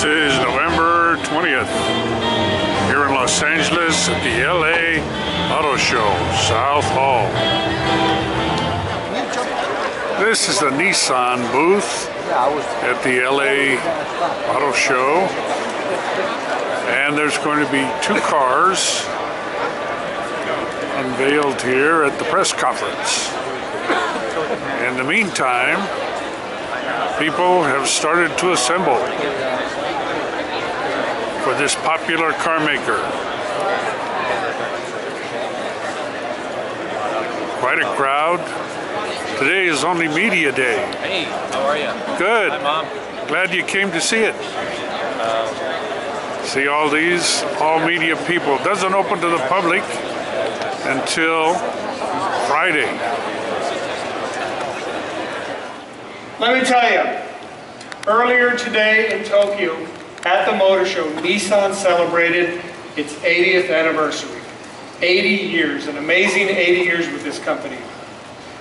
This is November 20th here in Los Angeles at the LA Auto Show, South Hall. This is the Nissan booth at the LA Auto Show, and there's going to be 2 cars unveiled here at the press conference. In the meantime, people have started to assemble for this popular car maker. Quite a crowd. Today is only media day. Hey, how are you? Good. Hi, Mom. Glad you came to see it. See all these, all media people. It doesn't open to the public until Friday. Let me tell you, earlier today in Tokyo at the motor show, Nissan celebrated its 80th anniversary. 80 years, an amazing 80 years with this company.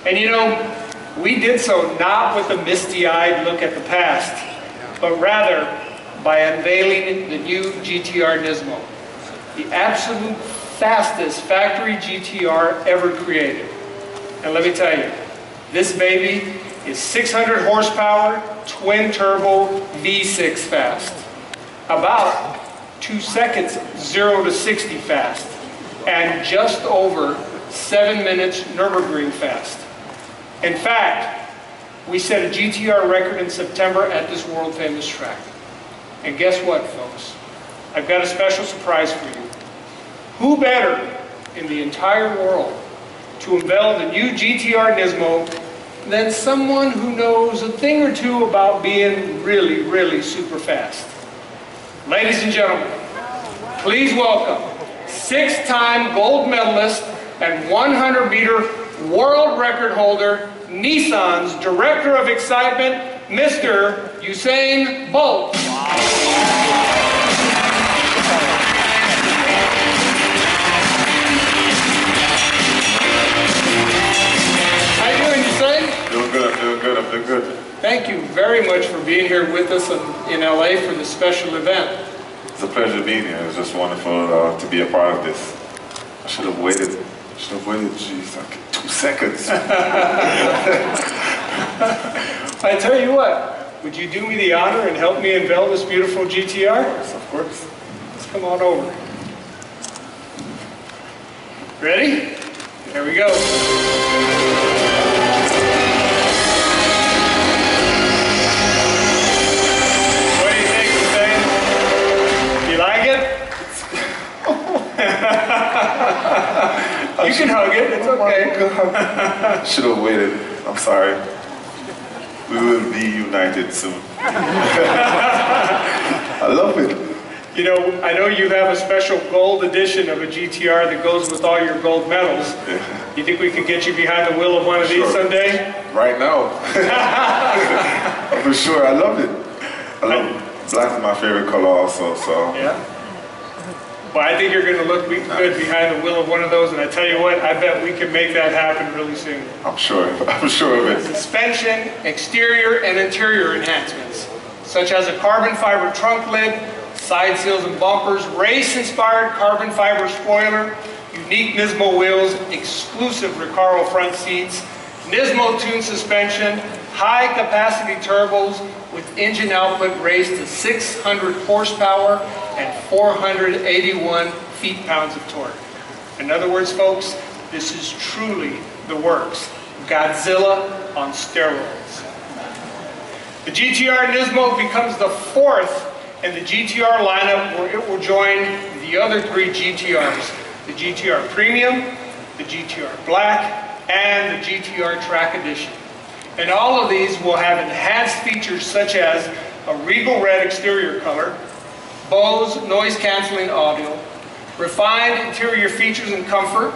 And you know, we did so not with a misty-eyed look at the past, but rather by unveiling the new GTR Nismo, the absolute fastest factory GTR ever created. And let me tell you, this baby is 600 horsepower, twin-turbo V6 fast. About 2 seconds 0 to 60 fast. And just over 7 minutes Nürburgring fast. In fact, we set a GTR record in September at this world-famous track. And guess what, folks? I've got a special surprise for you. Who better in the entire world to unveil the new GTR Nismo than someone who knows a thing or two about being really, really super fast? Ladies and gentlemen, please welcome 6-time gold medalist and 100-meter world record holder, Nissan's Director of Excitement, Mr. Usain Bolt. I'm doing good. Thank you very much for being here with us in LA for this special event. It's a pleasure being here. It's just wonderful to be a part of this. I should have waited, geez, like 2 seconds. I tell you what, would you do me the honor and help me unveil this beautiful GTR? Of course. Let's come on over. Ready? There we go. You can hug it, it's okay. Should have waited. I'm sorry. We will be united soon. I love it. You know, I know you have a special gold edition of a GTR that goes with all your gold medals. Yeah. You think we could get you behind the wheel of one of these someday? Right now. For sure, I love it. I love it. Black is my favorite color also, so. Yeah. Well, I think you're going to look good behind the wheel of one of those, and I tell you what, I bet we can make that happen really soon. I'm sure of it. Suspension, exterior, and interior enhancements, such as a carbon fiber trunk lid, side seals and bumpers, race-inspired carbon fiber spoiler, unique Mismo wheels, exclusive Recaro front seats, Nismo-tuned suspension, high-capacity turbos with engine output raised to 600 horsepower and 481 feet-pounds of torque. In other words, folks, this is truly the works. Godzilla on steroids. The GTR Nismo becomes the 4th in the GTR lineup, where it will join the other 3 GTRs. The GTR Premium, the GTR Black, and the GTR Track Edition. And all of these will have enhanced features such as a regal red exterior color, Bose noise-canceling audio, refined interior features and comfort,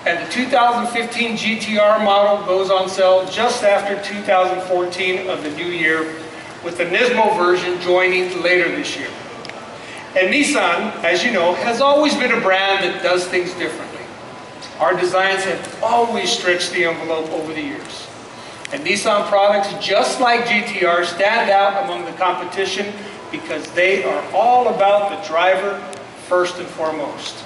and the 2015 GTR model goes on sale just after 2014 of the new year, with the Nismo version joining later this year. And Nissan, as you know, has always been a brand that does things differently. Our designs have always stretched the envelope over the years. And Nissan products, just like GTR, stand out among the competition because they are all about the driver first and foremost,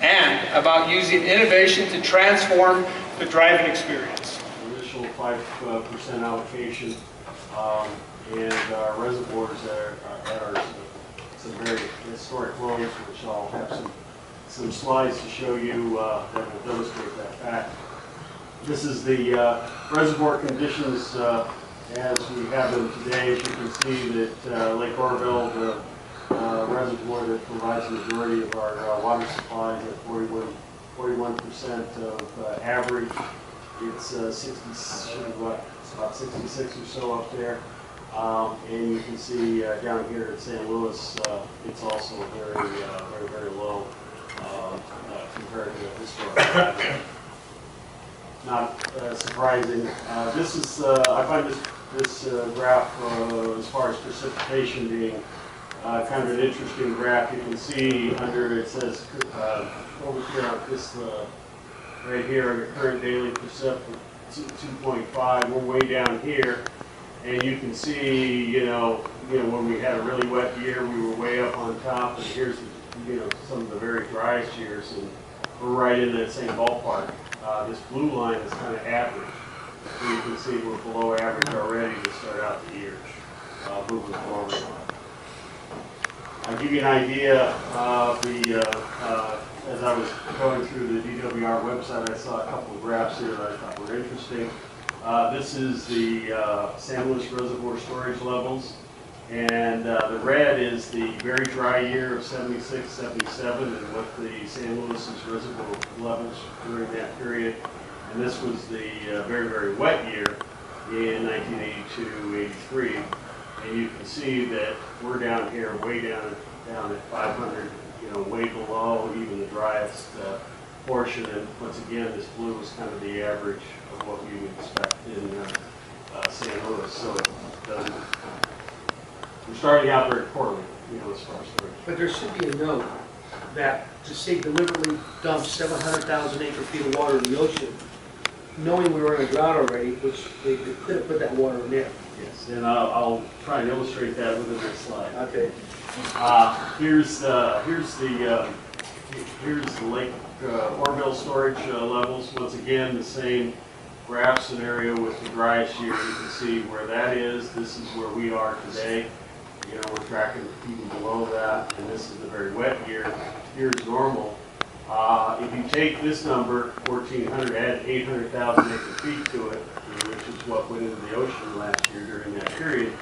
and about using innovation to transform the driving experience. Initial 5% allocation, and reservoirs that are some very historic lows, which I'll have some slides to show you that will demonstrate that fact. This is the reservoir conditions as we have them today. As you can see that Lake Orville, the reservoir that provides the majority of our water supplies at 41% of average. It's about 66 or so up there. And you can see down here at St. Louis, it's also very low compared to the historical average. Not surprising. This is, I find this graph as far as precipitation being kind of an interesting graph. You can see under it says over here on this right here, current daily precip 2.5. We're way down here, and you can see, you know, when we had a really wet year, we were way up on top, and here's some of the very driest years, and we're right in that same ballpark. This blue line is kind of average. So you can see we're below average already to start out the year, moving forward. I'll give you an idea of as I was going through the DWR website, I saw a couple of graphs here that I thought were interesting. This is the San Luis Reservoir storage levels, and the red is the very dry year of 76, 77, and what the San Luis's reservoir levels during that period. And this was the very wet year in 1982, 83. And you can see that we're down here, way down at 500, way below even the driest portion. And once again, this blue is kind of the average of what we would expect in St. Louis. So it doesn't. We're starting out very poorly, as far as storage. But there should be a note that to say deliberately dump 700,000 acre-feet of water in the ocean, knowing we were in a drought already, which they could have put that water in there. Yes, and I'll try and illustrate that with the next slide. Okay. Here's the Lake Orville storage levels. Once again, the same graph scenario with the driest year. You can see where that is. This is where we are today. We're tracking even below that, and this is the very wet year. Here's normal. If you take this number, 1,400, add 800,000 acre-feet to it, which is what went into the ocean last year during that period,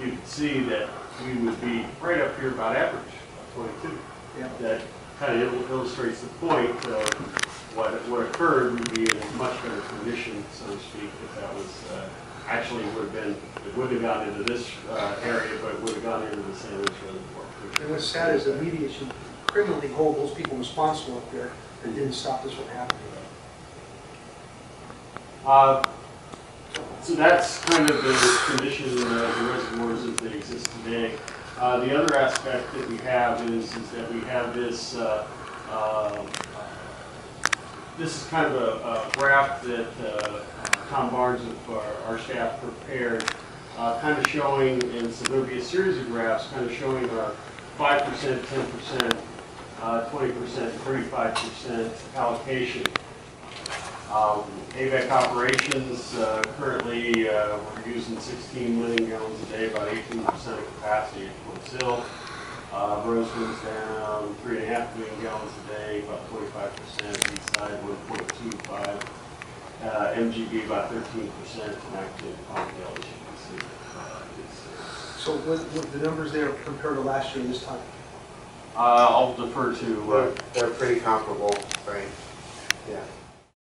you can see that we would be right up here about average, 22. Yeah. That kind of illustrates the point of what occurred. Would be in a much better condition, so to speak, if that was actually it would have gone into this area, but it would have gone into the San Luis Reservoir. And what's sad is the media should criminally hold those people responsible up there that didn't stop this from happening. So that's kind of the condition of the reservoirs as they exist today. The other aspect that we have is that we have this. This is kind of a graph that Tom Barnes of our staff prepared, kind of showing, and so there'll be a series of graphs kind of showing our 5%, 10%, 20%, 35% allocation. AVEK operations, currently we're using 16 million gallons a day, about 18% of capacity at Fort Sill. Roseman's down 3.5 million gallons a day, about 25%. East side 1.25. MGB about 13%, and acton Palmdale, as you can see. So with the numbers there compared to last year this time? I'll defer to. They're pretty comparable, right? Yeah.